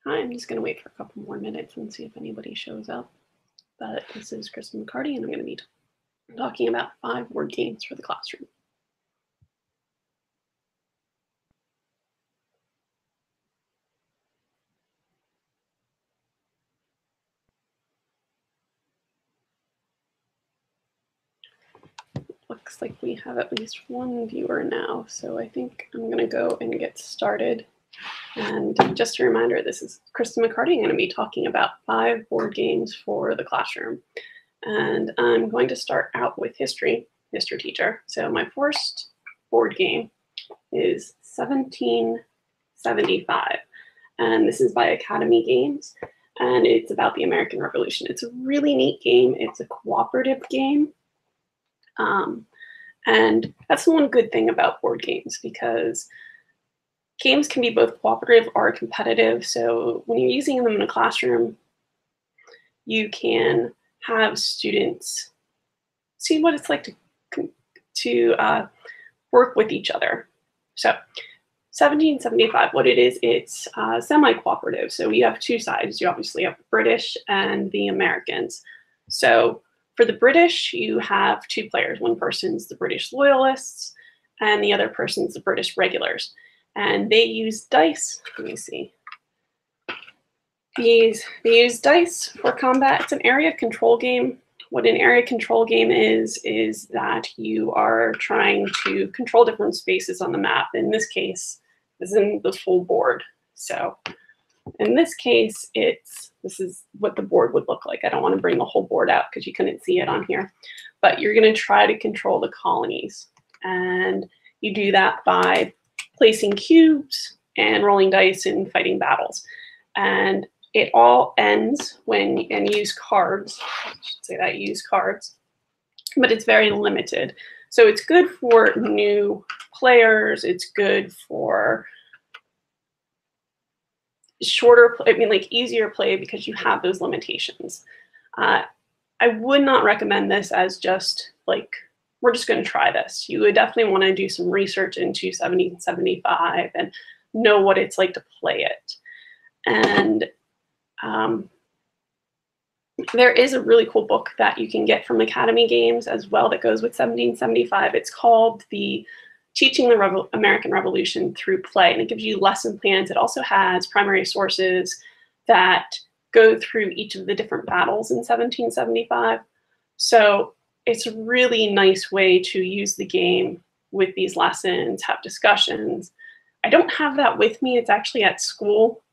I'm just going to wait for a couple more minutes and see if anybody shows up. But this is Kristen McCarty, and I'm going to be talking about 5 word games for the classroom. Looks like we have at least one viewer now, so I think I'm going to go and get started. And just a reminder, this is Kristen McCarty. I'm going to be talking about 5 board games for the classroom. And I'm going to start out with history, Mr. Teacher. So my first board game is 1775. And this is by Academy Games. And it's about the American Revolution. It's a really neat game. It's a cooperative game. And that's the one good thing about board games, because games can be both cooperative or competitive. So when you're using them in a classroom, you can have students see what it's like to work with each other. So 1775, what it is, it's semi-cooperative. So you have 2 sides. You obviously have the British and the Americans. So for the British, you have 2 players. One person's the British loyalists, and the other person's the British regulars. And they use dice. Let me see. They use dice for combat. It's an area control game. What an area control game is that you are trying to control different spaces on the map. In this case, this is in the full board. So in this case, this is what the board would look like. I don't want to bring the whole board out because you couldn't see it on here. But you're going to try to control the colonies. And you do that by placing cubes and rolling dice and fighting battles. And it all ends when you use cards. I should say that, use cards. But it's very limited. So it's good for new players. It's good for easier play because you have those limitations. I would not recommend this as just like, we're just going to try this. You would definitely want to do some research into 1775 and know what it's like to play it. And there is a really cool book that you can get from Academy Games as well that goes with 1775. It's called the Teaching the American Revolution Through Play, and it gives you lesson plans. It also has primary sources that go through each of the different battles in 1775. So it's a really nice way to use the game with these lessons, have discussions. I don't have that with me. It's actually at school.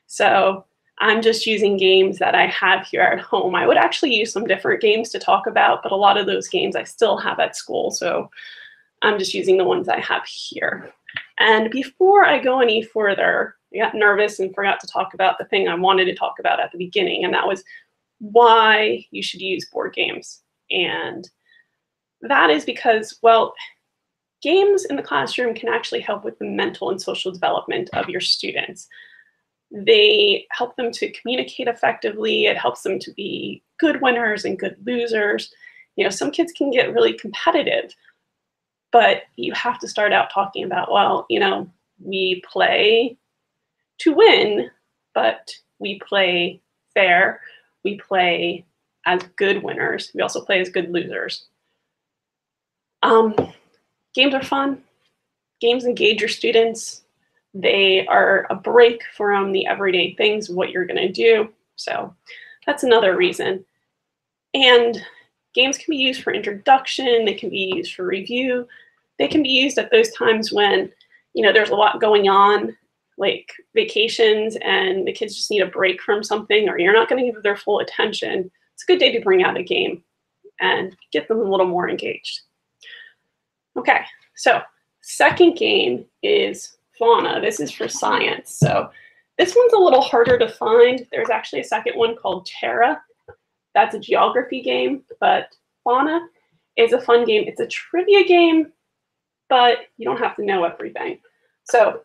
So I'm just using games that I have here at home. I would actually use some different games to talk about, but a lot of those games I still have at school. So I'm just using the ones I have here. And before I go any further, I got nervous and forgot to talk about the thing I wanted to talk about at the beginning, and that was why you should use board games. And that is because, well, games in the classroom can actually help with the mental and social development of your students. They help them to communicate effectively. It helps them to be good winners and good losers. You know, some kids can get really competitive, but you have to start out talking about, well, you know, we play to win, but we play fair. We play as good winners. We also play as good losers. Games are fun. Games engage your students. They are a break from the everyday things of what you're going to do. So that's another reason. And games can be used for introduction. They can be used for review. They can be used at those times when, you know, there's a lot going on, like vacations, and the kids just need a break from something, or you're not going to give their full attention. It's a good day to bring out a game and get them a little more engaged. Okay, so second game is Fauna. This is for science. So this one's a little harder to find. There's actually a second one called Terra. That's a geography game, but Fauna is a fun game. It's a trivia game, but you don't have to know everything. So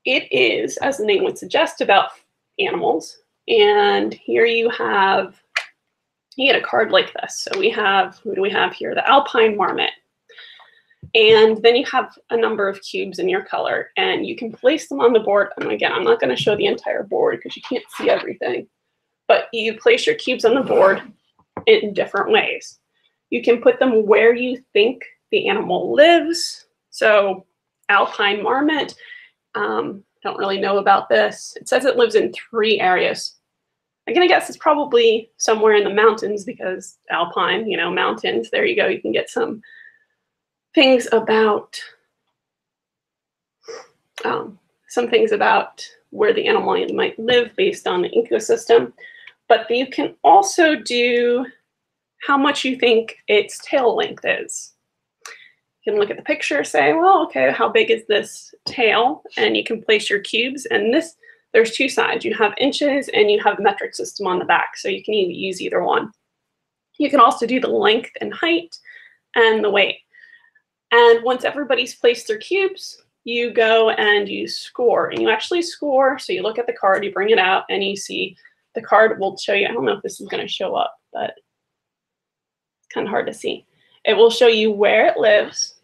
it is, as the name would suggest, about animals. And here you get a card like this. So we have, who do we have here? The Alpine Marmot. And then you have a number of cubes in your color, and you can place them on the board. And again, I'm not going to show the entire board because you can't see everything. But you place your cubes on the board in different ways. You can put them where you think the animal lives. So alpine marmot, don't really know about this. It says it lives in 3 areas. I'm going to guess it's probably somewhere in the mountains because alpine, you know, mountains. There you go. You can get some things about where the animal might live based on the ecosystem. But you can also do how much you think its tail length is. You can look at the picture, say, well, okay, how big is this tail? And you can place your cubes. And there's 2 sides. You have inches and you have the metric system on the back. So you can use either one. You can also do the length and height and the weight. And once everybody's placed their cubes, you go and you score. And you actually score. So you look at the card, you bring it out, and you see the card will show you. I don't know if this is going to show up, but it's kind of hard to see. It will show you where it lives.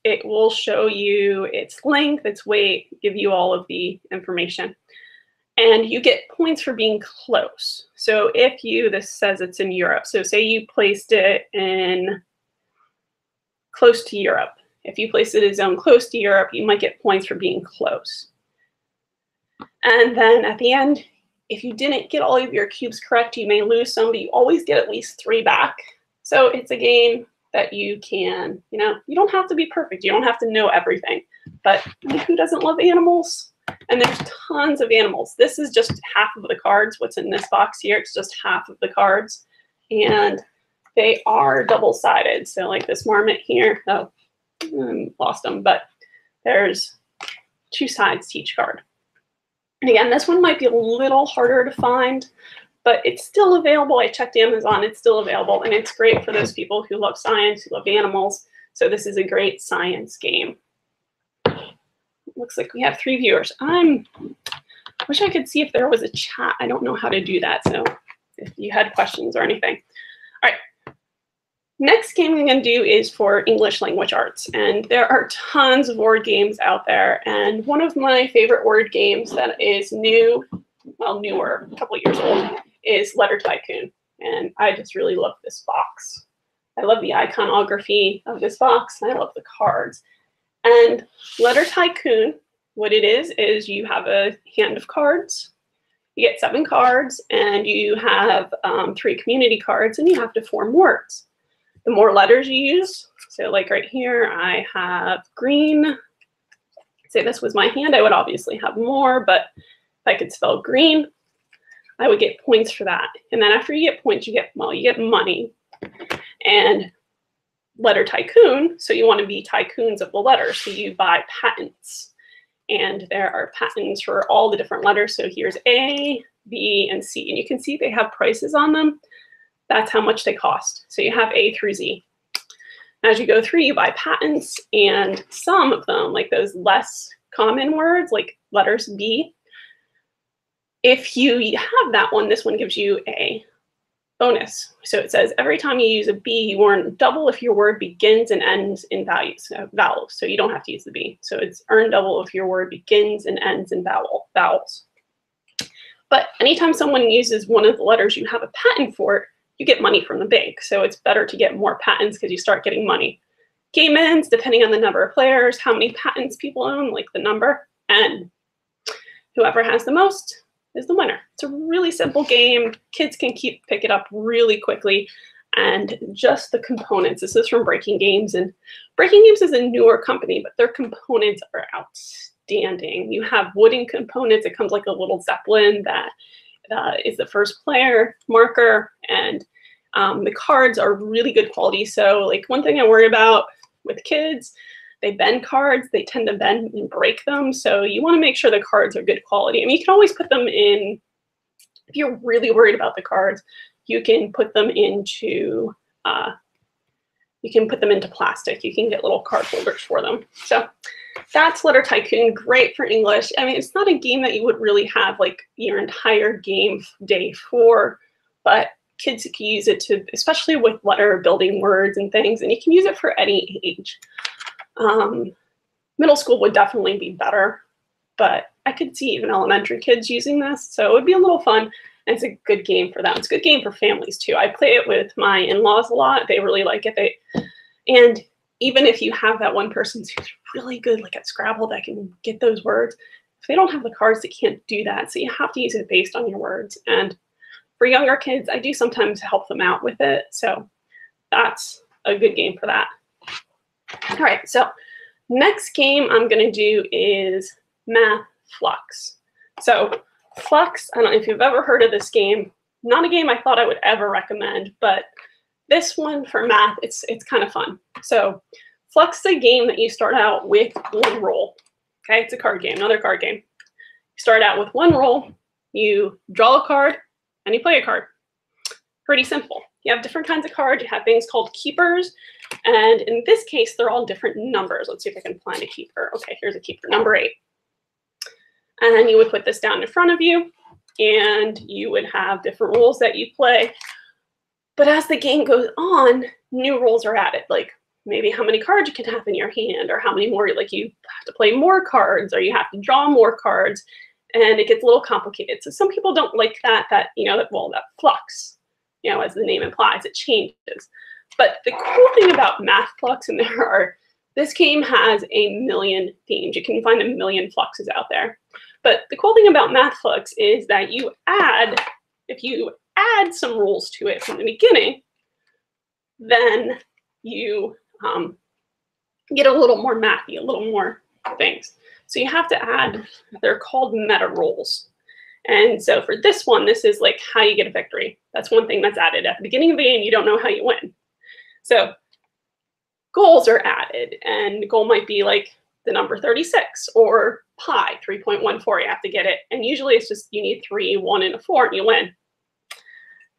It will show you its length, its weight, give you all of the information. And you get points for being close. So if this says it's in Europe. So say you placed it in close to Europe. If you place it in a zone close to Europe, you might get points for being close. And then at the end, if you didn't get all of your cubes correct, you may lose some, but you always get at least 3 back. So it's a game that you can, you don't have to be perfect. You don't have to know everything. But who doesn't love animals? And there's tons of animals. This is just half of the cards. What's in this box here, it's just half of the cards. And they are double-sided. So like this marmot here, oh, lost them, but there's 2 sides to each card. And again, this one might be a little harder to find, but it's still available. I checked Amazon, it's still available, and it's great for those people who love science, who love animals. So this is a great science game. Looks like we have 3 viewers. I wish I could see if there was a chat. I don't know how to do that, so if you had questions or anything. All right. Next game I'm going to do is for English language arts, and there are tons of word games out there, and one of my favorite word games that is newer, a couple of years old, is Letter Tycoon, and I just really love this box. I love the iconography of this box, and I love the cards. And Letter Tycoon, what it is you have a hand of cards. You get 7 cards, and you have 3 community cards, and you have to form words. The more letters you use, so like right here, I have green. Say this was my hand, I would obviously have more, but if I could spell green, I would get points for that. And then after you get points, you get money. And Letter Tycoon, so you want to be tycoons of the letters, so you buy patents. And there are patents for all the different letters. So here's A, B, and C. And you can see they have prices on them. That's how much they cost. So you have A through Z. As you go through, you buy patents, and some of them, like those less common words, like letters B, if you have that one, this one gives you a bonus. So it says every time you use a B, you earn double if your word begins and ends in vowels. So you don't have to use the B. So it's earn double if your word begins and ends in vowels. But anytime someone uses one of the letters you have a patent for, you get money from the bank. So it's better to get more patents because you start getting money. Game ends, depending on the number of players, how many patents people own, like the number, and whoever has the most is the winner. It's a really simple game. Kids can pick it up really quickly. And just the components. This is from Breaking Games. And Breaking Games is a newer company, but their components are outstanding. You have wooden components. It comes like a little Zeppelin that is the first player marker, and the cards are really good quality. So like one thing I worry about with kids, they bend cards, they tend to bend and break them. So you want to make sure the cards are good quality. I mean, you can always put them in, if you're really worried about the cards, you can put them into plastic. You can get little card holders for them. So that's Letter Tycoon, great for English. I mean, it's not a game that you would really have like your entire game day for, but kids can use it to, especially with letter building words and things, and you can use it for any age. Middle school would definitely be better, but I could see even elementary kids using this, so it would be a little fun. And it's a good game for them. It's a good game for families too. I play it with my in-laws a lot. They really like it. And even if you have that one person who's really good, like at Scrabble, that can get those words, if they don't have the cards, they can't do that. So you have to use it based on your words. And for younger kids, I do sometimes help them out with it. So that's a good game for that. All right, so next game I'm going to do is Math Flux. So Flux, I don't know if you've ever heard of this game. Not a game I thought I would ever recommend, but this one for math, it's kind of fun. So Flux is a game that you start out with one roll. Okay, it's a card game, another card game. You start out with one roll, you draw a card, and you play a card. Pretty simple. You have different kinds of cards. You have things called keepers, and in this case, they're all different numbers. Let's see if I can find a keeper. Okay, here's a keeper, number 8. And then you would put this down in front of you, and you would have different rules that you play. But as the game goes on, new rules are added, like maybe how many cards you can have in your hand, or how many more, like you have to play more cards, or you have to draw more cards, and it gets a little complicated. So some people don't like that flux, as the name implies, it changes. But the cool thing about Math Flux, and this game has a million themes. You can find a million fluxes out there. But the cool thing about Math Flux is that if you add some rules to it from the beginning, then you get a little more mathy, a little more things. So you have to add, they're called meta rules. And so for this one, this is like how you get a victory. That's one thing that's added. At the beginning of the game, you don't know how you win. So goals are added, and the goal might be like the number 36 or pi, 3.14, you have to get it. And usually it's just you need 3, 1, and a 4, and you win.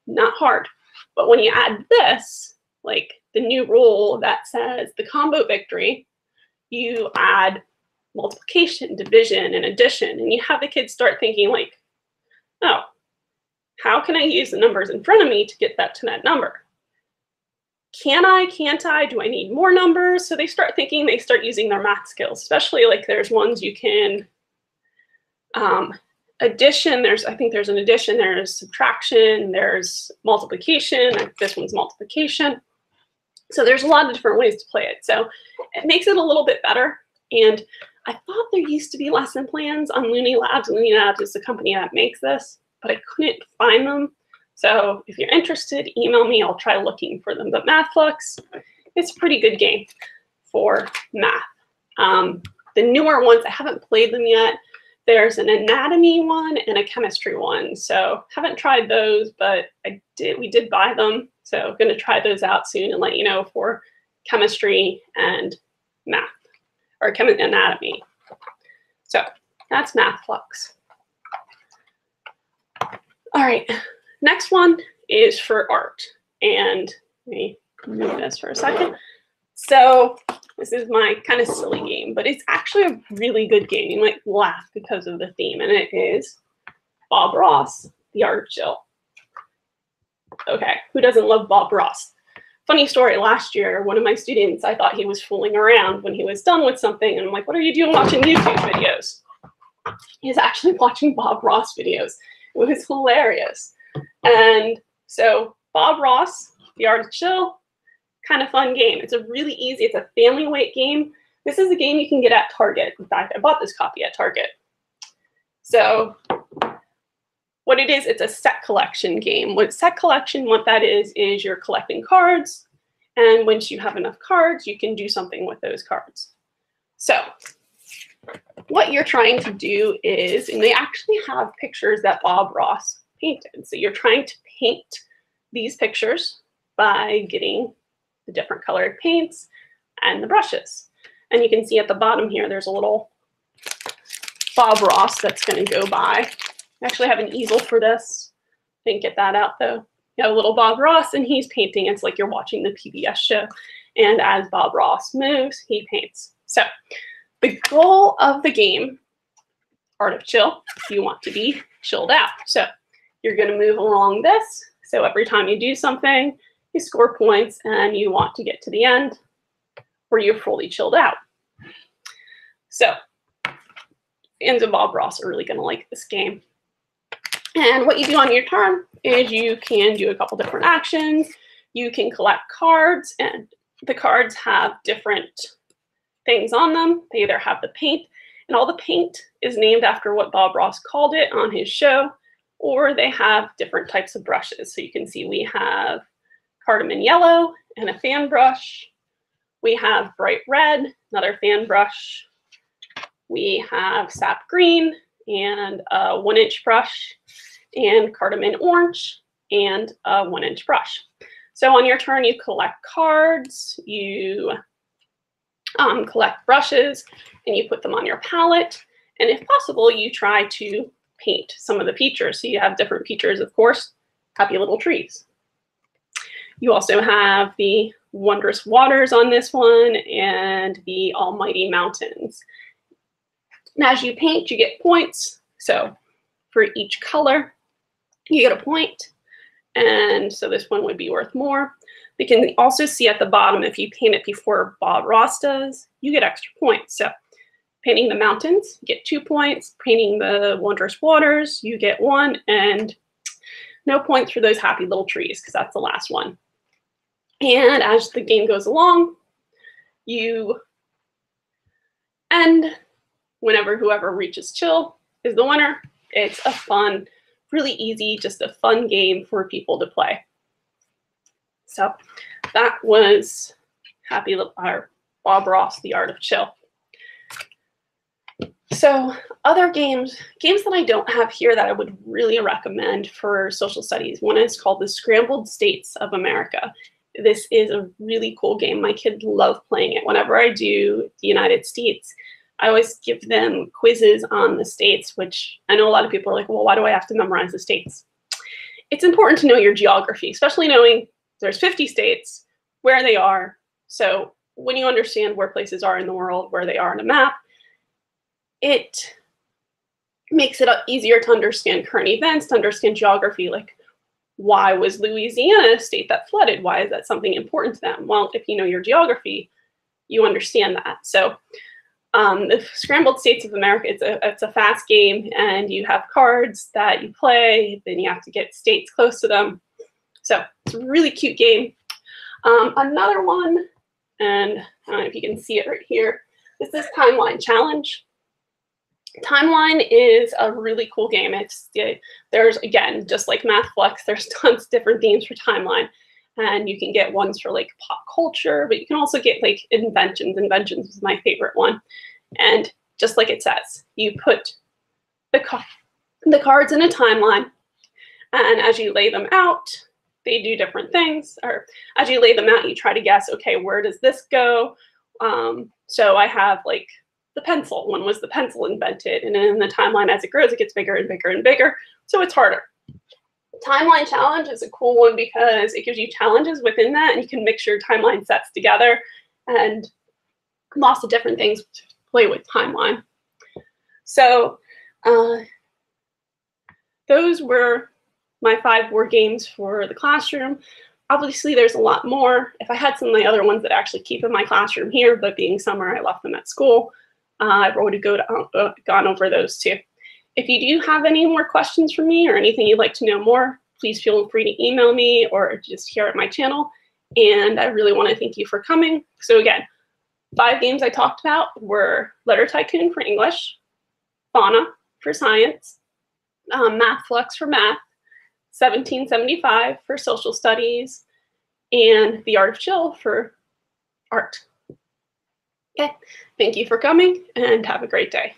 Not hard. But when you add this, like the new rule that says the combo victory, you add multiplication, division, and addition, and you have the kids start thinking like, oh, how can I use the numbers in front of me to get that to that number? Can I, can't I, do I need more numbers? So they start thinking, they start using their math skills, especially like there's ones you can, addition, I think there's an addition, there's subtraction, there's multiplication, this one's multiplication. So there's a lot of different ways to play it. So it makes it a little bit better. And I thought there used to be lesson plans on Looney Labs. Looney Labs is the company that makes this, but I couldn't find them. So if you're interested, email me. I'll try looking for them. But Math Flux, it's a pretty good game for math. The newer ones, I haven't played them yet. There's an anatomy one and a chemistry one. So haven't tried those, but we did buy them. So I'm going to try those out soon and let you know for chemistry and math, or anatomy. So that's Math Flux. All right, next one is for art. And let me move this for a second. So this is my kind of silly game, but it's actually a really good game. You might laugh because of the theme, and it is Bob Ross, The Art of Chill. Okay, who doesn't love Bob Ross? Funny story, last year, one of my students, I thought he was fooling around when he was done with something, and I'm like, what are you doing watching YouTube videos? He's actually watching Bob Ross videos. It was hilarious. And so Bob Ross, The Art of Chill, kind of fun game. It's a really easy, it's a family weight game. This is a game you can get at Target. In fact, I bought this copy at Target. So what it is, it's a set collection game. What that is you're collecting cards, and once you have enough cards, you can do something with those cards. So what you're trying to do is, and they actually have pictures that Bob Ross painted. So you're trying to paint these pictures by getting the different colored paints and the brushes. And you can see at the bottom here, there's a little Bob Ross that's going to go by. I actually have an easel for this. Didn't get that out though. You have a little Bob Ross, and he's painting. It's like you're watching the PBS show. And as Bob Ross moves, he paints. So the goal of the game, Art of Chill, you want to be chilled out. So you're going to move along this. So every time you do something, you score points, and you want to get to the end where you're fully chilled out. So fans of Bob Ross are really going to like this game. And what you do on your turn is you can do a couple different actions. You can collect cards, and the cards have different things on them. They either have the paint, and all the paint is named after what Bob Ross called it on his show, or they have different types of brushes. So you can see we have cardamom yellow and a fan brush. We have bright red, another fan brush. We have sap green and a 1-inch brush, and cardamom orange and a 1-inch brush. So on your turn, you collect cards, you collect brushes, and you put them on your palette. And if possible, you try to paint some of the features. So you have different features, of course, happy little trees. You also have the wondrous waters on this one and the almighty mountains. And as you paint, you get points. So for each color, you get a point. And so this one would be worth more. We can also see at the bottom, if you paint it before Bob Ross does, you get extra points. So painting the mountains, you get 2 points. Painting the wondrous waters, you get 1. And no points for those happy little trees, because that's the last one. And as the game goes along, you end whenever whoever reaches chill is the winner. It's a fun, really easy, just a fun game for people to play. So that was Bob Ross, The Art of Chill. So other games that I don't have here that I would really recommend for social studies. One is called The Scrambled States of America. This is a really cool game. My kids love playing it. Whenever I do the United States, I always give them quizzes on the states, which I know a lot of people are like, well, why do I have to memorize the states? It's important to know your geography, especially knowing there's 50 states, where they are. So when you understand where places are in the world, where they are on a map, it makes it easier to understand current events, to understand geography, like why was Louisiana a state that flooded? Why is that something important to them? Well, if you know your geography, you understand that. So the Scrambled States of America, it's a fast game, and you have cards that you play, then you have to get states close to them. So it's a really cute game. Another one, and I don't know if you can see it right here, this is Timeline Challenge. Timeline is a really cool game. There's, again, just like MathFlux, there's tons of different themes for Timeline. And you can get ones for like pop culture, but you can also get like inventions. Inventions is my favorite one. And just like it says, you put the cards in a timeline, and as you lay them out, they do different things. Or as you lay them out, you try to guess, okay, where does this go? So I have like the pencil. When was the pencil invented? And in the timeline, as it grows, it gets bigger and bigger and bigger. So it's harder. Timeline Challenge is a cool one because it gives you challenges within that, and you can mix your timeline sets together, and lots of different things to play with timeline. So those were my 5 board games for the classroom. Obviously, there's a lot more. If I had some of the other ones that I actually keep in my classroom here, but being summer, I left them at school, I would have gone over those too. If you do have any more questions for me or anything you'd like to know more, please feel free to email me or just here at my channel. And I really want to thank you for coming. So again, 5 games I talked about were Letter Tycoon for English, Fauna for science, MathFlux for math, 1775 for social studies, and The Art of Chill for art. Okay, thank you for coming and have a great day.